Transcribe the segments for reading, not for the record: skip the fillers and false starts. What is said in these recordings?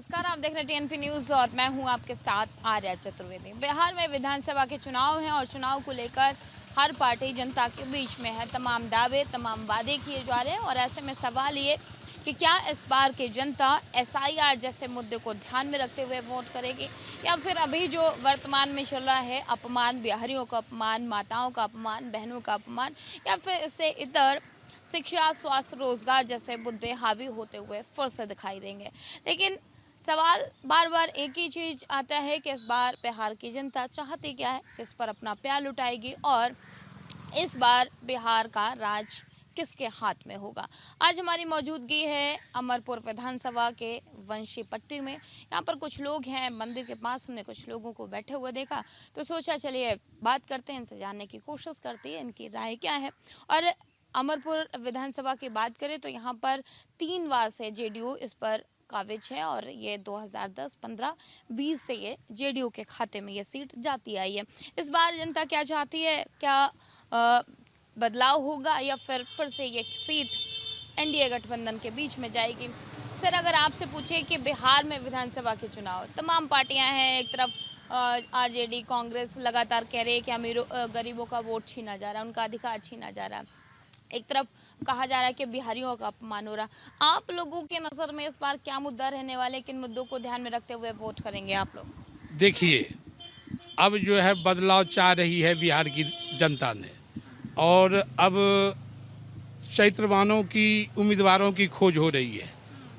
नमस्कार, आप देख रहे हैं टीएनपी न्यूज़ और मैं हूं आपके साथ आर्या चतुर्वेदी। बिहार में विधानसभा के चुनाव हैं और चुनाव को लेकर हर पार्टी जनता के बीच में है। तमाम दावे, तमाम वादे किए जा रहे हैं और ऐसे में सवाल ये कि क्या इस बार की जनता एसआईआर जैसे मुद्दे को ध्यान में रखते हुए वोट करेगी या फिर अभी जो वर्तमान में चल रहा है अपमान, बिहारियों का अपमान, माताओं का अपमान, बहनों का अपमान या फिर इससे इतर शिक्षा, स्वास्थ्य, रोजगार जैसे मुद्दे हावी होते हुए फिर से दिखाई देंगे। लेकिन सवाल बार बार एक ही चीज आता है कि इस बार बिहार की जनता चाहती क्या है, किस पर अपना प्यार लुटाएगी और इस बार बिहार का राज किसके हाथ में होगा। आज हमारी मौजूदगी है अमरपुर विधानसभा के वंशी पट्टी में। यहाँ पर कुछ लोग हैं मंदिर के पास, हमने कुछ लोगों को बैठे हुए देखा तो सोचा चलिए बात करते हैं, इनसे जानने की कोशिश करती है इनकी राय क्या है। और अमरपुर विधानसभा की बात करें तो यहाँ पर 3 बार से जेडीयू इस पर काबिज है और ये 2010, 15, 20 से ये जेडीयू के खाते में ये सीट जाती आई है। इस बार जनता क्या चाहती है, क्या बदलाव होगा या फिर से ये सीट एनडीए गठबंधन के बीच में जाएगी। सर, अगर आपसे पूछे कि बिहार में विधानसभा के चुनाव, तमाम पार्टियां हैं, एक तरफ आरजेडी, कांग्रेस लगातार कह रही है कि अमीरों गरीबों का वोट छीना जा रहा है, उनका अधिकार छीना जा रहा है। एक तरफ कहा जा रहा है कि बिहारियों का अपमान हो रहा। आप लोगों के नज़र में इस बार क्या मुद्दा रहने वाले, किन मुद्दों को ध्यान में रखते हुए वोट करेंगे आप लोग? देखिए, अब जो है बदलाव चाह रही है बिहार की जनता ने और अब चरित्रवानों की उम्मीदवारों की खोज हो रही है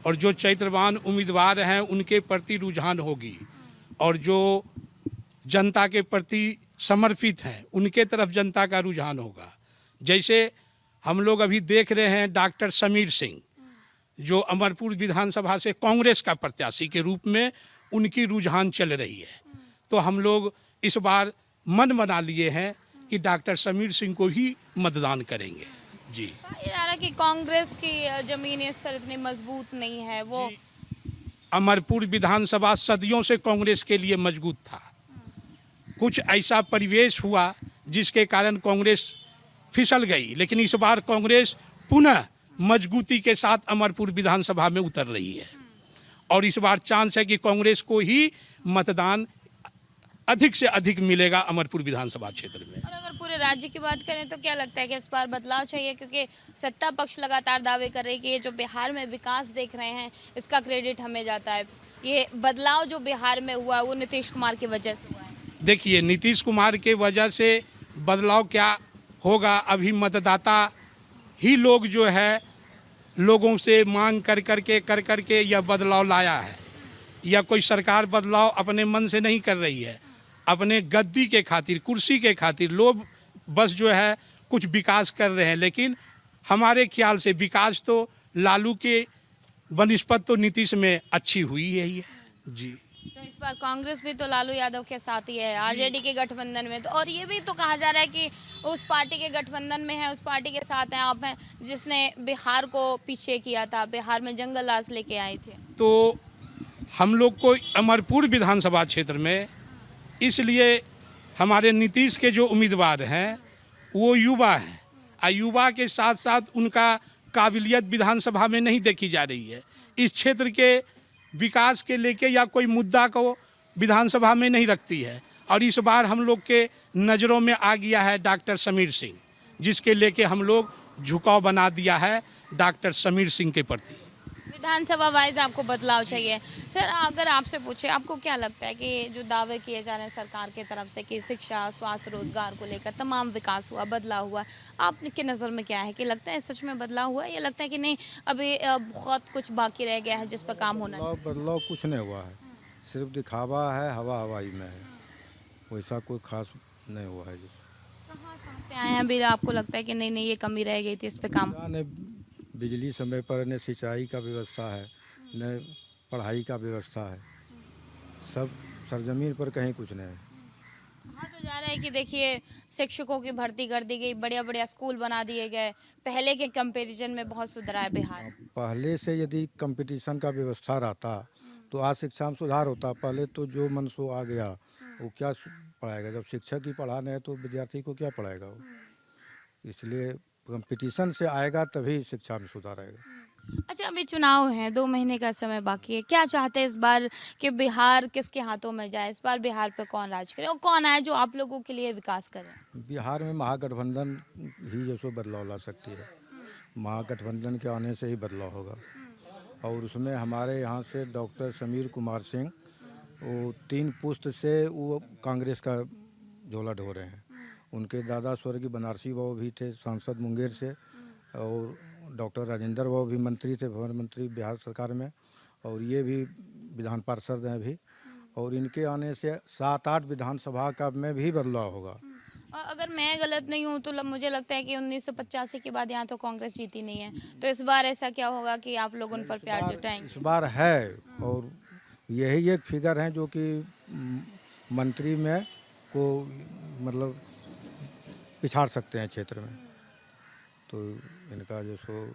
और जो चरित्रवान उम्मीदवार हैं उनके प्रति रुझान होगी और जो जनता के प्रति समर्पित हैं उनके तरफ जनता का रुझान होगा। जैसे हम लोग अभी देख रहे हैं डॉक्टर समीर सिंह जो अमरपुर विधानसभा से कांग्रेस का प्रत्याशी के रूप में उनकी रुझान चल रही है, तो हम लोग इस बार मन बना लिए हैं कि डॉक्टर समीर सिंह को ही मतदान करेंगे। जी, ये जा रहा कि कांग्रेस की जमीनी स्तर इतनी मजबूत नहीं है, वो अमरपुर विधानसभा सदियों से कांग्रेस के लिए मजबूत था। कुछ ऐसा परिवेश हुआ जिसके कारण कांग्रेस फिसल गई, लेकिन इस बार कांग्रेस पुनः मजबूती के साथ अमरपुर विधानसभा में उतर रही है और इस बार चांस है कि कांग्रेस को ही मतदान अधिक से अधिक मिलेगा अमरपुर विधानसभा क्षेत्र में। और अगर पूरे राज्य की बात करें तो क्या लगता है कि इस बार बदलाव चाहिए, क्योंकि सत्ता पक्ष लगातार दावे कर रही है कि ये जो बिहार में विकास देख रहे हैं इसका क्रेडिट हमें जाता है। ये बदलाव जो बिहार में हुआ वो नीतीश कुमार की वजह से हुआ है। देखिए, नीतीश कुमार के वजह से बदलाव क्या होगा, अभी मतदाता ही लोग जो है लोगों से मांग कर करके यह बदलाव लाया है। या कोई सरकार बदलाव अपने मन से नहीं कर रही है, अपने गद्दी के खातिर, कुर्सी के खातिर लोग बस जो है कुछ विकास कर रहे हैं, लेकिन हमारे ख्याल से विकास तो लालू के बनिस्पत तो नीतीश में अच्छी हुई है ही है। जी, तो इस बार कांग्रेस भी तो लालू यादव के साथ ही है, आरजेडी के गठबंधन में, तो और ये भी तो कहा जा रहा है कि उस पार्टी के गठबंधन में है, उस पार्टी के साथ हैं आप, हैं जिसने बिहार को पीछे किया था, बिहार में जंगल राज लेके आए थे। तो हम लोग को अमरपुर विधानसभा क्षेत्र में इसलिए हमारे नीतीश के जो उम्मीदवार हैं वो युवा हैं और युवा के साथ साथ उनका काबिलियत विधानसभा में नहीं देखी जा रही है। इस क्षेत्र के विकास के लेके या कोई मुद्दा को विधानसभा में नहीं रखती है और इस बार हम लोग के नज़रों में आ गया है डॉक्टर समीर सिंह, जिसके लेके हम लोग झुकाव बना दिया है डॉक्टर समीर सिंह के प्रति। विधानसभा वाइज आपको बदलाव चाहिए। सर, अगर आपसे पूछे आपको क्या लगता है कि जो दावे किए जा रहे हैं सरकार की तरफ से कि शिक्षा, स्वास्थ्य, रोजगार को लेकर तमाम विकास हुआ, बदलाव हुआ, आपके नज़र में क्या है कि लगता है सच में बदलाव हुआ है या लगता है कि नहीं अभी बहुत कुछ बाकी रह गया है जिस पर काम होना चाहिए? बदलाव कुछ नहीं हुआ है, सिर्फ दिखावा है, हवा हवाई में है, वैसा कोई खास नहीं हुआ है। कहाँ समस्याएं हैं अभी आपको लगता है कि नहीं नहीं ये कमी रह गई थी, इस पे काम? न बिजली समय पर, न सिंचाई का व्यवस्था है, न पढ़ाई का व्यवस्था है, सब सरजमीन पर कहीं कुछ नहीं है। कहा तो जा रहा है कि देखिए शिक्षकों की भर्ती कर दी गई, बढ़िया बढ़िया स्कूल बना दिए गए, पहले के कंपैरिजन में बहुत सुधरा है बिहार। पहले से यदि कंपटीशन का व्यवस्था रहता तो आज शिक्षा में सुधार होता। पहले तो जो मन सो आ गया वो क्या पढ़ाएगा, जब शिक्षक ही पढ़ाना है तो विद्यार्थी को क्या पढ़ाएगा वो। इसलिए कंपटीशन से आएगा तभी शिक्षा में सुधार आएगा। अच्छा, अभी चुनाव हैं, 2 महीने का समय बाकी है। क्या चाहते हैं इस बार कि बिहार किसके हाथों में जाए? इस बार बिहार पे कौन राज करे और कौन आए जो आप लोगों के लिए विकास करे? बिहार में महागठबंधन ही जैसो बदलाव ला सकती है। महागठबंधन के आने से ही बदलाव होगा। और उसमें हमारे यहाँ से डॉक्टर समीर कुमार सिंह, वो 3 पुश्त से वो कांग्रेस का झोला ढो रहे हैं। उनके दादा स्वर्गीय बनारसी बाबू भी थे सांसद मुंगेर से, और डॉक्टर राजेंद्र बाबू भी मंत्री थे, भवन मंत्री बिहार सरकार में, और ये भी विधान पार्षद हैं अभी। और इनके आने से 7-8 विधानसभा का में भी बदलाव होगा। और अगर मैं गलत नहीं हूँ तो मुझे लगता है कि 1985 के बाद यहाँ तो कांग्रेस जीती नहीं है, तो इस बार ऐसा क्या होगा कि आप लोग उन पर प्यार जताएंगे? इस बार है, और यही एक फिगर है जो कि मंत्री में को मतलब पिछाड़ सकते हैं क्षेत्र में। तो इनका जो सो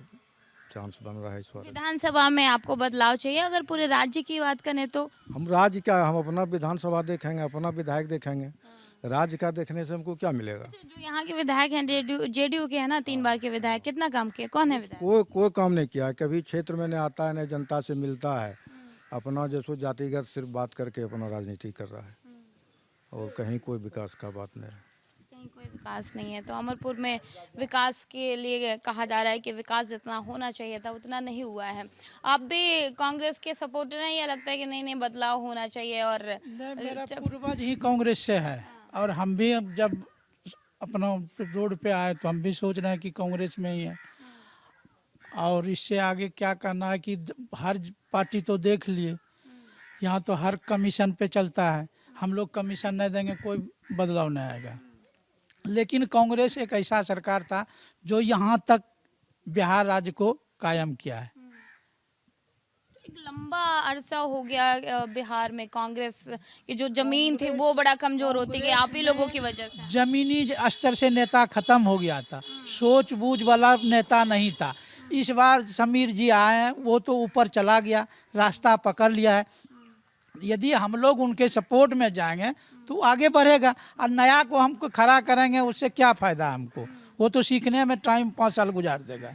चांस बन रहा है इस बार। विधानसभा में आपको बदलाव चाहिए। अगर पूरे राज्य की बात करें तो हम राज्य क्या, हम अपना विधानसभा देखेंगे, अपना विधायक देखेंगे। राज्य का देखने से हमको क्या मिलेगा? जो यहाँ के विधायक हैं जेडीयू के हैं ना, 3 बार के विधायक, कितना काम किए? कौन है विधायक? कोई काम नहीं किया है, कभी क्षेत्र में नहीं आता है, नहीं जनता से मिलता है। अपना जैसो जातिगत सिर्फ बात करके अपना राजनीति कर रहा है, और कहीं कोई विकास का बात नहीं है। कहीं कोई विकास नहीं है। तो अमरपुर में विकास के लिए कहा जा रहा है कि विकास जितना होना चाहिए था उतना नहीं हुआ है। आप भी कांग्रेस के सपोर्टर हैं या लगता है कि नहीं बदलाव होना चाहिए? और मेरा पूर्वज ही कांग्रेस से है, और हम भी जब अपना रोड पे आए तो हम भी सोच रहे हैं कि कांग्रेस में ही है। और इससे आगे क्या करना है कि हर पार्टी तो देख लिए, यहाँ तो हर कमीशन पे चलता है। हम लोग कमीशन नहीं देंगे कोई बदलाव नहीं आएगा। लेकिन कांग्रेस एक ऐसा सरकार था जो यहाँ तक बिहार राज्य को कायम किया है। एक लंबा अरसा हो गया बिहार में कांग्रेस की जो जमीन थी वो बड़ा कमजोर होती गई आप ही लोगों की वजह से। जमीनी स्तर से नेता खत्म हो गया था, सोच बूझ वाला नेता नहीं था। इस बार समीर जी आए हैं, वो तो ऊपर चला गया, रास्ता पकड़ लिया है। यदि हम लोग उनके सपोर्ट में जाएंगे तो आगे बढ़ेगा, और नया को हमको खड़ा करेंगे उससे क्या फ़ायदा हमको? वो तो सीखने में टाइम 5 साल गुजार देगा।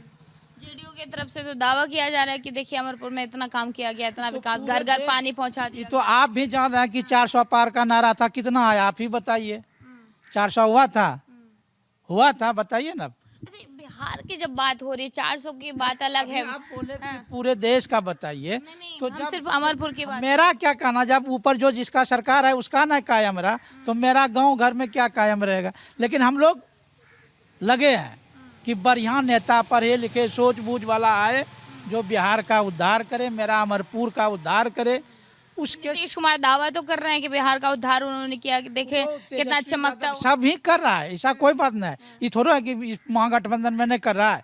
जेडीयू की तरफ से तो दावा किया जा रहा है कि देखिए अमरपुर में इतना काम किया गया, इतना विकास, घर घर पानी पहुंचा ये दिया। तो आप भी जान रहे हैं कि 400 पार का नारा था, कितना आया आप ही बताइए। 400 हुआ था बताइए ना। अच्छा, बिहार की जब बात हो रही है 400 की बात अलग है। आप बोले कि पूरे देश का बताइए, तो हम सिर्फ अमरपुर की बात। मेरा क्या कहना, जब ऊपर जो जिसका सरकार है उसका ना कायम रहा तो मेरा गांव घर में क्या कायम रहेगा? लेकिन हम लोग लगे हैं कि बढ़िया नेता पढ़े लिखे सोच बूझ वाला आए जो बिहार का उद्धार करे, मेरा अमरपुर का उद्धार करे। उसके नीतीश कुमार दावा तो कर रहे हैं कि बिहार का उद्धार उन्होंने किया, कि देखे कितना चमकता हुआ। सब ही कर रहा है, ऐसा कोई बात नहीं है। ये थोड़ा है कि इस महागठबंधन में नहीं कर रहा है,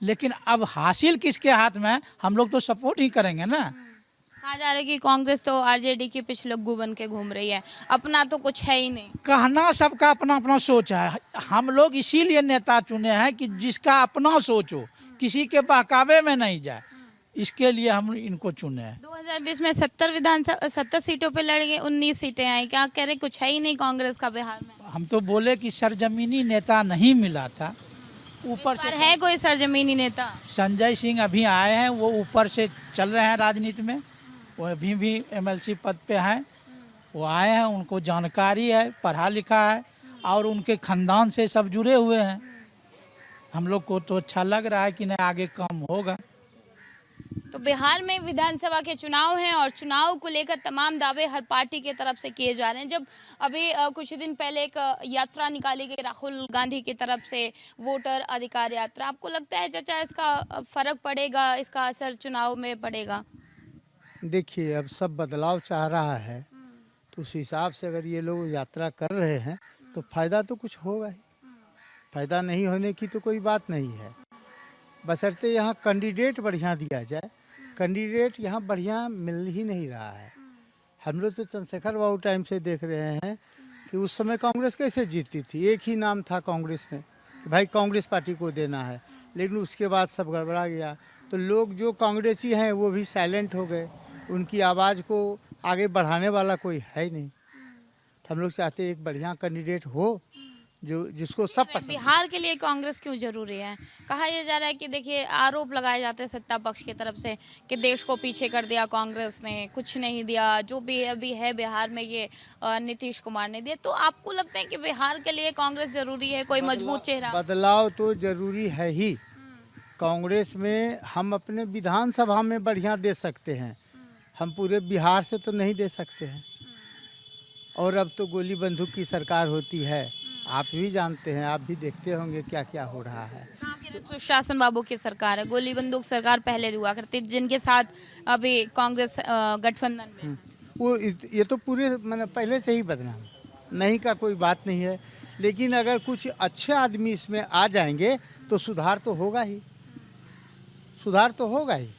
लेकिन अब हासिल किसके हाथ में है, हम लोग तो सपोर्ट ही करेंगे ना। कहा जा रहा है कि कांग्रेस तो आरजेडी की पिछलग्गू बन के घूम रही है, अपना तो कुछ है ही नहीं। कहना सबका अपना अपना सोच है। हम लोग इसीलिए नेता चुने हैं कि जिसका अपना सोच हो, किसी के बहकावे में नहीं जाए, इसके लिए हम इनको चुने हैं। 2020 में 70 सीटों पे लड़ गए, 19 सीटें आई। क्या कह रहे, कुछ है ही नहीं कांग्रेस का बिहार में? हम तो बोले कि सरजमीनी नेता नहीं मिला था, ऊपर से है कोई सरजमीनी नेता? संजय सिंह अभी आए हैं, वो ऊपर से चल रहे हैं राजनीति में, वो अभी भी एमएलसी पद पे हैं। वो आए हैं, उनको जानकारी है, पढ़ा लिखा है, और उनके खानदान से सब जुड़े हुए हैं। हम लोग को तो अच्छा लग रहा है कि नहीं आगे काम होगा। तो बिहार में विधानसभा के चुनाव हैं और चुनाव को लेकर तमाम दावे हर पार्टी की तरफ से किए जा रहे हैं। जब अभी कुछ दिन पहले एक यात्रा निकाली गई राहुल गांधी की तरफ से, वोटर अधिकार यात्रा, आपको लगता है चाचा इसका फर्क पड़ेगा, इसका असर चुनाव में पड़ेगा? देखिए, अब सब बदलाव चाह रहा है, तो उस हिसाब से अगर ये लोग यात्रा कर रहे हैं तो फ़ायदा तो कुछ होगा ही। फ़ायदा नहीं होने की तो कोई बात नहीं है, बशर्ते यहाँ कैंडिडेट बढ़िया दिया जाए। कैंडिडेट यहाँ बढ़िया मिल ही नहीं रहा है। हम लोग तो चंद्रशेखर बाबू टाइम से देख रहे हैं कि उस समय कांग्रेस कैसे जीतती थी। एक ही नाम था कांग्रेस में कि भाई कांग्रेस पार्टी को देना है, लेकिन उसके बाद सब गड़बड़ा गया। तो लोग जो कांग्रेसी हैं वो भी साइलेंट हो गए, उनकी आवाज़ को आगे बढ़ाने वाला कोई है ही नहीं। तो हम लोग चाहते एक बढ़िया कैंडिडेट हो जो जिसको सब पसंद। बिहार के लिए कांग्रेस क्यों जरूरी है? कहा यह जा रहा है कि देखिए आरोप लगाए जाते हैं सत्ता पक्ष की तरफ से कि देश को पीछे कर दिया कांग्रेस ने, कुछ नहीं दिया, जो भी अभी है बिहार में ये नीतीश कुमार ने दिया। तो आपको लगता है कि बिहार के लिए कांग्रेस जरूरी है, कोई मजबूत चेहरा? बदलाव तो जरूरी है ही। कांग्रेस में हम अपने विधानसभा में बढ़िया दे सकते हैं, हम पूरे बिहार से तो नहीं दे सकते हैं। और अब तो गोली बंदूक की सरकार होती है, आप भी जानते हैं, आप भी देखते होंगे क्या क्या हो रहा है। सुशासन बाबू की सरकार है, गोली बंदूक सरकार पहले हुआ करती जिनके साथ अभी कांग्रेस गठबंधन में है। वो ये तो पूरे मैंने पहले से ही बदनाम, नहीं का कोई बात नहीं है। लेकिन अगर कुछ अच्छे आदमी इसमें आ जाएंगे तो सुधार तो होगा ही, सुधार तो होगा ही।